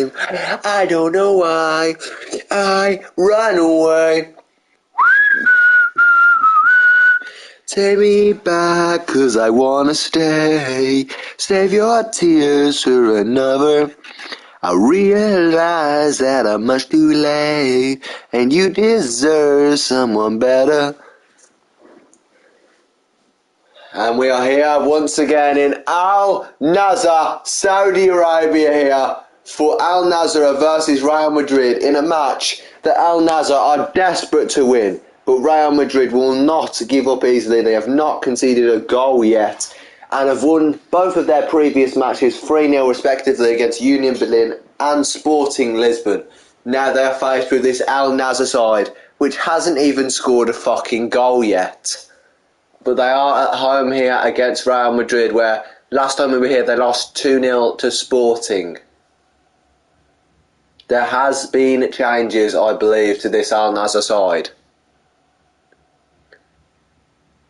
time. I don't know why I ran away. Take me back, 'cause I wanna stay. Save your tears for another. I realize that I'm much too late, and you deserve someone better. And we are here once again in Al Nassar, Saudi Arabia here for Al Nassr versus Real Madrid in a match that Al Nassr are desperate to win. But Real Madrid will not give up easily. They have not conceded a goal yet and have won both of their previous matches 3-0 respectively against Union Berlin and Sporting Lisbon. Now they are faced with this Al Nassr side which hasn't even scored a fucking goal yet. But they are at home here against Real Madrid, where last time we were here they lost 2-0 to Sporting. There has been changes, I believe, to this Al Nassr side.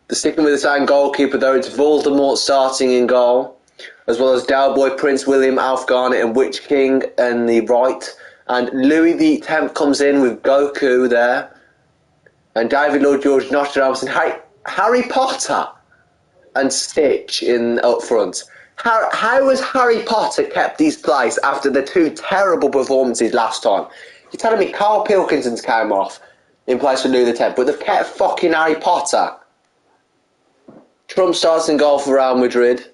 They're sticking with the same goalkeeper though. It's Voldemort starting in goal, as well as Del Boy, Prince William, Alf Garnett and Witch King in the right. And Louis the X comes in with Goku there. And David Lloyd George, Nostradamus and Harry Potter and Stitch in up front. How has Harry Potter kept his place after the two terrible performances last time? You're telling me Carl Pilkington's came off in place of Louis X, but they've kept fucking Harry Potter. Trump starts in goal for Real Madrid,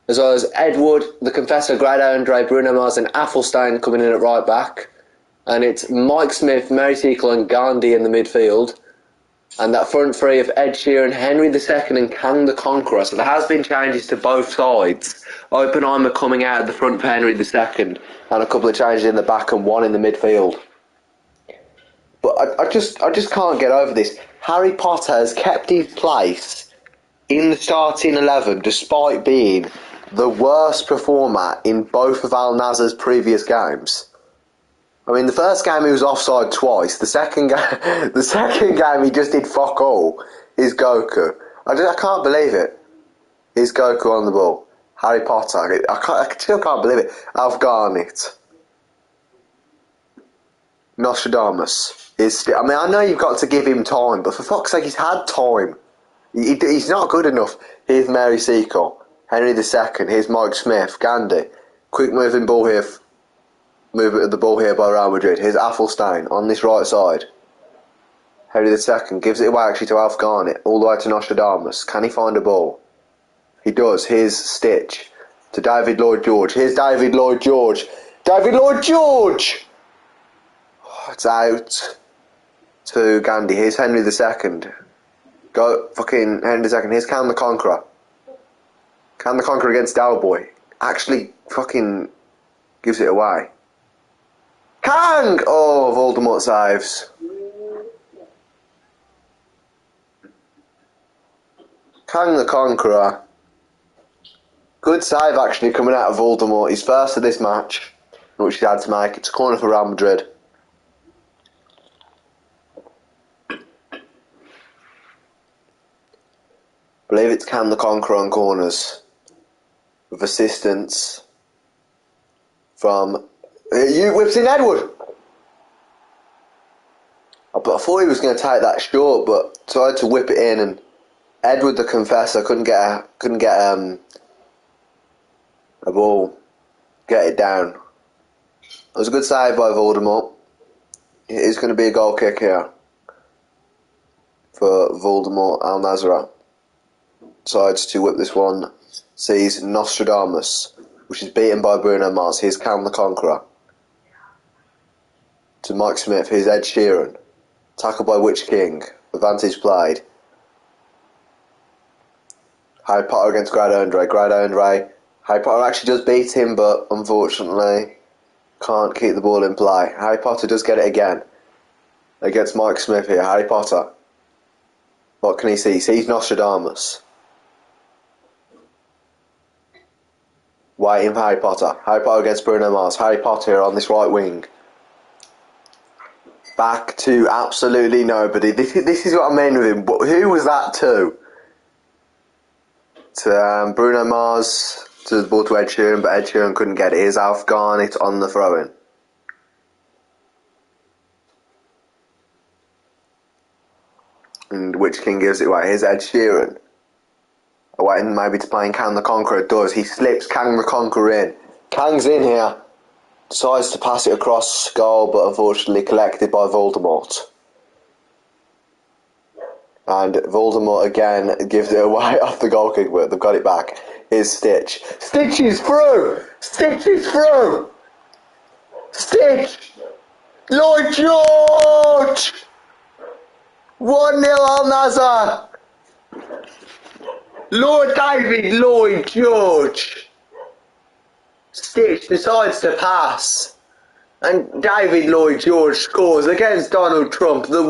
as well as Edward, the Confessor, Grado Andre, Bruno Mars and Athelstein coming in at right back. And it's Mike Smith, Mary Seacole and Gandhi in the midfield. And that front three of Ed Sheeran, Henry II and Kang the Conqueror. So there has been changes to both sides. Oppenheimer coming out at the front for Henry II and a couple of changes in the back and one in the midfield. But I just can't get over this. Harry Potter has kept his place in the starting 11 despite being the worst performer in both of Al Nassr's previous games. I mean, the first game he was offside twice. The second game he just did fuck all. Is Goku. I can't believe it. Is Goku on the ball? Harry Potter. I still can't believe it. Alf Garnett. Nostradamus. I mean, I know you've got to give him time, but for fuck's sake, he's had time. He's not good enough. Here's Mary Seacole. Henry II. Here's Mike Smith. Gandhi. Quick moving ball here. Move the ball here by Real Madrid. Here's Athelstein on this right side. Henry II gives it away actually to Alf Garnett, all the way to Nostradamus. Can he find a ball? He does. Here's Stitch to David Lloyd George. Here's David Lloyd George. David Lloyd George! Oh, it's out to Gandhi. Here's Henry II. Go fucking Henry II. Here's Kang the Conqueror. Kang the Conqueror against Del Boy. Actually fucking gives it away. Kang! Oh, Voldemort saves. Kang the Conqueror. Good save actually coming out of Voldemort. He's first of this match, which he had to make. It's a corner for Real Madrid. I believe it's Kang the Conqueror on corners, with assistance from whips in Edward. I thought he was going to take that short, but tried to whip it in, and Edward the Confessor couldn't get a ball, get it down. It was a good save by Voldemort. It is going to be a goal kick here for Voldemort. Al Nassr decides to whip this one. Sees Nostradamus, which is beaten by Bruno Mars. Here's Kang the Conqueror. To Mike Smith. Here's Ed Sheeran. Tackled by Witch King. Advantage played. Harry Potter against Grado Andre. Grado Andre. Harry Potter actually does beat him, but unfortunately can't keep the ball in play. Harry Potter does get it again against Mike Smith here. Harry Potter. What can he see? He sees Nostradamus. Waiting for Harry Potter. Harry Potter against Bruno Mars. Harry Potter here on this right wing. Back to absolutely nobody. This is what I mean with him. But who was that to? To Bruno Mars. to the ball to Ed Sheeran, but Ed Sheeran couldn't get it. Here's Alf Garnett on the throw-in. And which King gives it away? Here's Ed Sheeran. Waiting maybe to playing Kang the Conqueror. Does. He slips Kang the Conqueror in. Kang's in here. Decides to pass it across goal, but unfortunately collected by Voldemort. And Voldemort again gives it away off the goal kick, but they've got it back. Here's Stitch. Stitch is through! Stitch is through! Stitch! Lloyd George! 1-0 Al Nassar! Lord David Lloyd George! Stitch decides to pass. And David Lloyd George scores against Donald Trump. The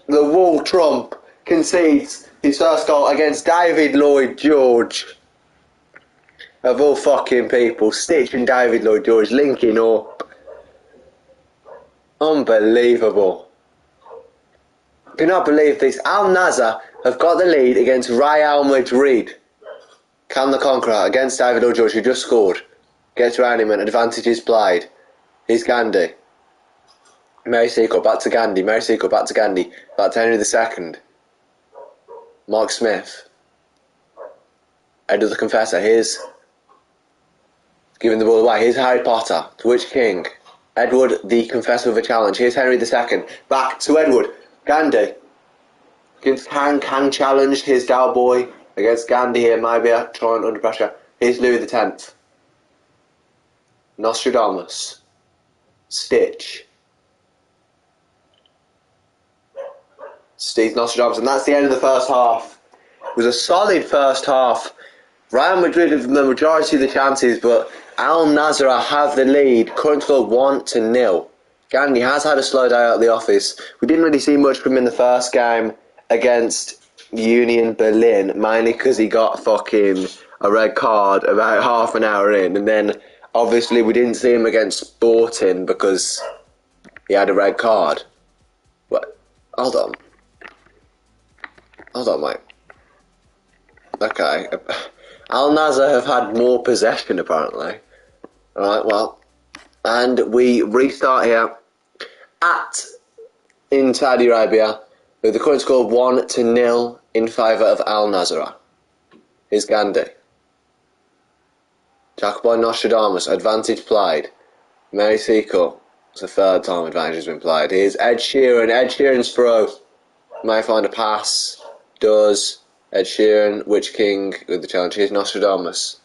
Wall Trump concedes his first goal against David Lloyd George. Of all fucking people, Stitch and David Lloyd George linking up. Unbelievable. I cannot believe this. Al Nassr have got the lead against Real Madrid. Kang the Conqueror against David Lloyd George, who just scored. Gets around him and advantage is played. Here's Gandhi. Mary Seacole, back to Gandhi. Mary Seacole, back to Gandhi. Back to Henry II. Mark Smith. Edward the Confessor. Here's giving the ball away. Here's Harry Potter. To which king? Edward the Confessor with a challenge. Here's Henry II. Back to Edward. Gandhi. Against Kang. Kang challenged. Here's Dalboy. Against Gandhi here. Maybe trying under pressure. Here's Louis X. Nostradamus. Stitch. Steve Nostradamus, and that's the end of the first half. It was a solid first half. Real Madrid have the majority of the chances, but Al Nassr have the lead. Current score 1-0. Gandhi has had a slow day out of the office. We didn't really see much from him in the first game against Union Berlin, mainly because he got fucking a red card about half an hour in, and then obviously we didn't see him against Sporting because he had a red card. What? Hold on, mate. Okay. Al Nassr have had more possession, apparently. Alright, well. And we restart here in Saudi Arabia with the current score of 1-0 in favour of Al Nassr. Here's Gandhi. Tackled by Nostradamus. Advantage played. Mary Seacole. It's the third time advantage has been played. Here's Ed Sheeran. Ed Sheeran's throw. May find a pass. Does. Ed Sheeran. Which king with the challenge? Here's Nostradamus.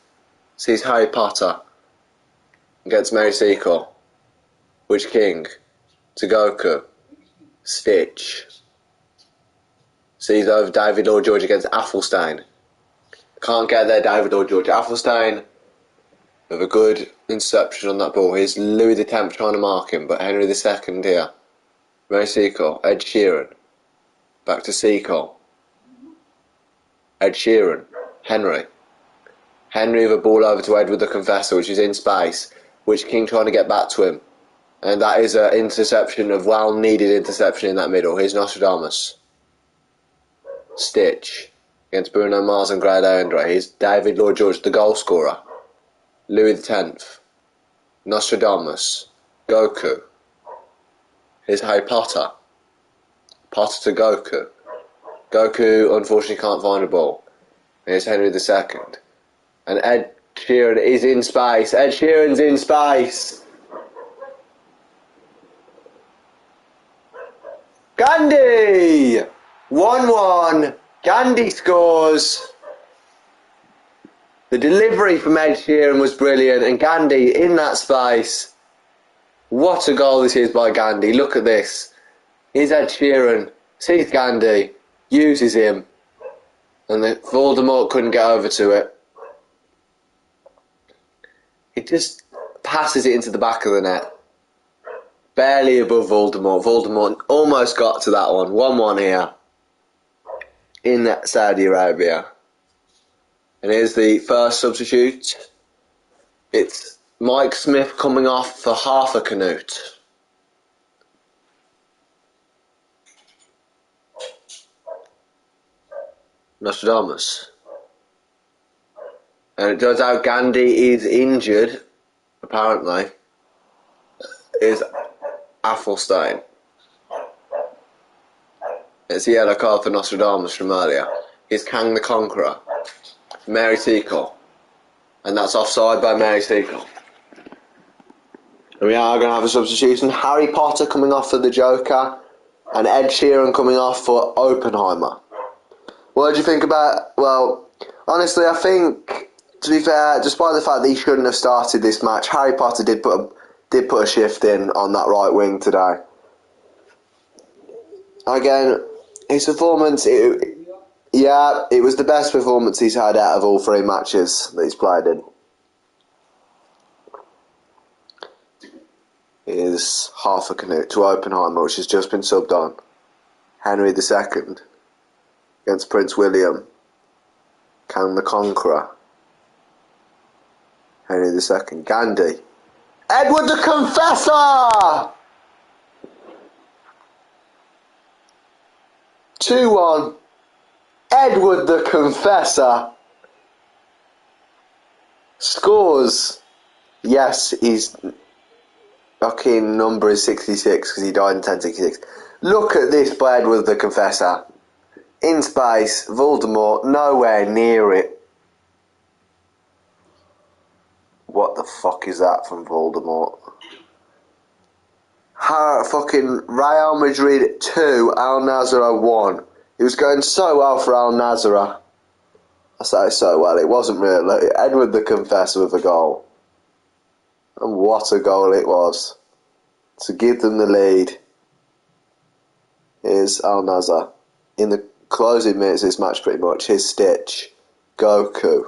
Sees Harry Potter. Against Mary Seacole. Which king? To Goku. Stitch. Sees over David Lloyd George against Athelstane. Can't get there, David Lloyd George. Athelstane with a good interception on that ball. Here's Louis X trying to mark him, but Henry II here. Mary Seacole. Ed Sheeran. Back to Seacole. Ed Sheeran. Henry. Henry with a ball over to Edward the Confessor, which is in space. Which king trying to get back to him? And that is an interception, of well-needed interception in that middle. Here's Nostradamus. Stitch. Against Bruno Mars and Grado Andre. Here's David Lloyd George, the goal scorer. Louis X. Nostradamus. Goku. Here's Harry Potter. Potter to Goku. Goku unfortunately can't find a ball. Here's Henry II. And Ed Sheeran is in space. Ed Sheeran's in space. Gandhi! 1-1. Gandhi scores. The delivery from Ed Sheeran was brilliant, and Gandhi in that space. What a goal this is by Gandhi. Look at this. Here's Ed Sheeran. Sees Gandhi. Uses him. And the Voldemort couldn't get over to it. He just passes it into the back of the net. Barely above Voldemort. Voldemort almost got to that one. 1-1 here. In Saudi Arabia. And here's the first substitute. It's Mike Smith coming off for half a Canute. Nostradamus. And it turns out Gandhi is injured, apparently, is Athelstein. It's the yellow card for Nostradamus from earlier. He's Kang the Conqueror. Mary Seacole. And that's offside by Mary Seacole. And we are going to have a substitution. Harry Potter coming off for the Joker. And Ed Sheeran coming off for Oppenheimer. What do you think about... Well, honestly, I think, to be fair, despite the fact that he shouldn't have started this match, Harry Potter did put a shift in on that right wing today. Again, his performance, it was the best performance he's had out of all 3 matches that he's played in. Is half a Canute to Oppenheimer, which has just been subbed on. Henry II against Prince William. Kang the Conqueror. Henry II. Gandhi. Edward the Confessor! 2-1. Edward the Confessor scores. Yes, his fucking number is 66 because he died in 1066. Look at this by Edward the Confessor. In space, Voldemort nowhere near it. What the fuck is that from Voldemort? Fucking Real Madrid 2, Al Nassr 1. It was going so well for Al Nassr. I say so well, it wasn't really. Edward the Confessor with a goal. And what a goal it was. To give them the lead. Here's Al Nassr. In the closing minutes of this match pretty much. Here's Stitch. Goku.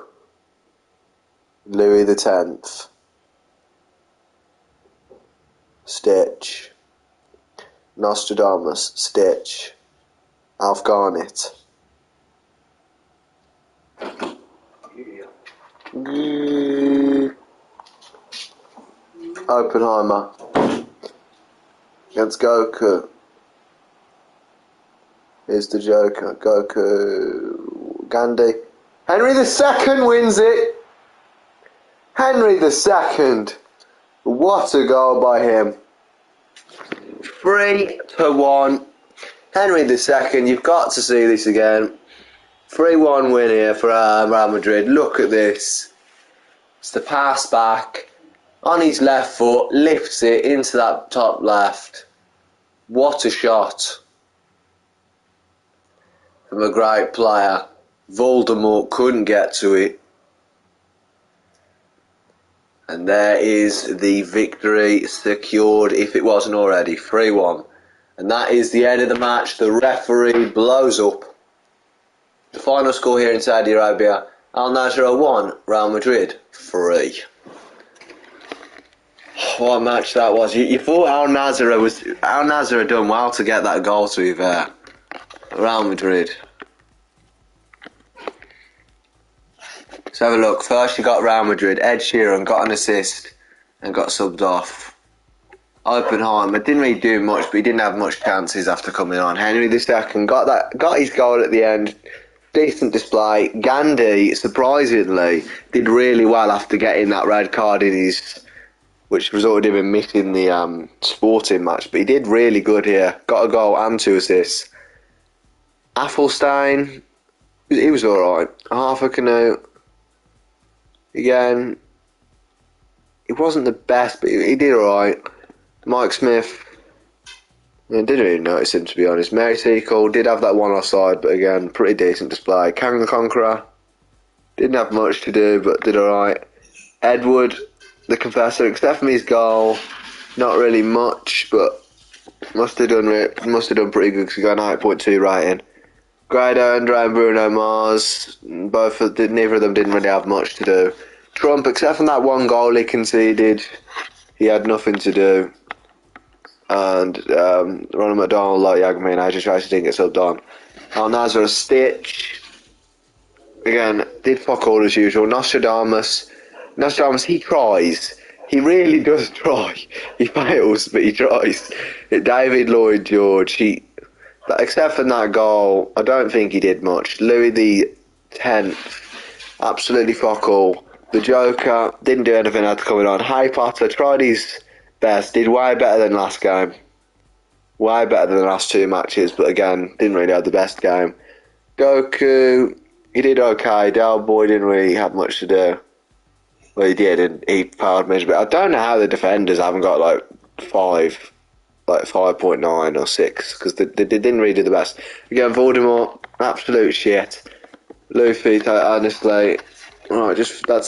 Louis X. Stitch. Nostradamus. Stitch. Alf Garnett. Oppenheimer against Goku. Here's the Joker. Goku. Gandhi. Henry II wins it. Henry II. What a goal by him. 3-1. Henry II, you've got to see this again. 3-1 win here for Real Madrid. Look at this. It's the pass back. On his left foot, lifts it into that top left. What a shot. From a great player. Voldemort couldn't get to it. And there is the victory secured, if it wasn't already. 3-1. And that is the end of the match. The referee blows up. The final score here in Saudi Arabia. Al Nassr 1, Real Madrid 3. What a match that was. You thought Al Nassr had done well to get that goal, to be fair. Real Madrid. Let's have a look. First you got Real Madrid. Ed Sheeran got an assist and got subbed off. Oppenheimer didn't really do much, but he didn't have much chances after coming on. Henry II got his goal at the end. Decent display. Gandhi, surprisingly, did really well after getting that red card in his, which resulted in him missing the Sporting match. But he did really good here. Got a goal and 2 assists. Athelstein, he was alright. Half a Canute. Again, it wasn't the best, but he did alright. Mike Smith, I didn't really notice him, to be honest. Mary Seacole did have that one offside, but again, pretty decent display. Kang the Conqueror didn't have much to do, but did alright. Edward the Confessor, except for his goal, not really much, but must have done pretty good because he got an 8.2 rating. Grado, Andre and Bruno Mars, neither of them didn't really have much to do. Trump, except for that one goal he conceded, he had nothing to do. And Ronald McDonald, like Yagmin, I just didn't get subbed on. Al Nassr, Stitch, again, did fuck all as usual. Nostradamus, he tries. He really does try. He fails, but he tries. David Lloyd George, except for that goal, I don't think he did much. Louis X, absolutely fuck all. The Joker didn't do anything after coming on. Harry Potter tried his best, did way better than last game. Way better than the last 2 matches, but again, didn't really have the best game. Goku, he did okay. Del Boy didn't really have much to do. Well, he did, and he powered me. But I don't know how the defenders haven't got like 5.9 or 6, because they didn't really do the best. Again, Voldemort, absolute shit. Luffy, honestly, right, just that's it.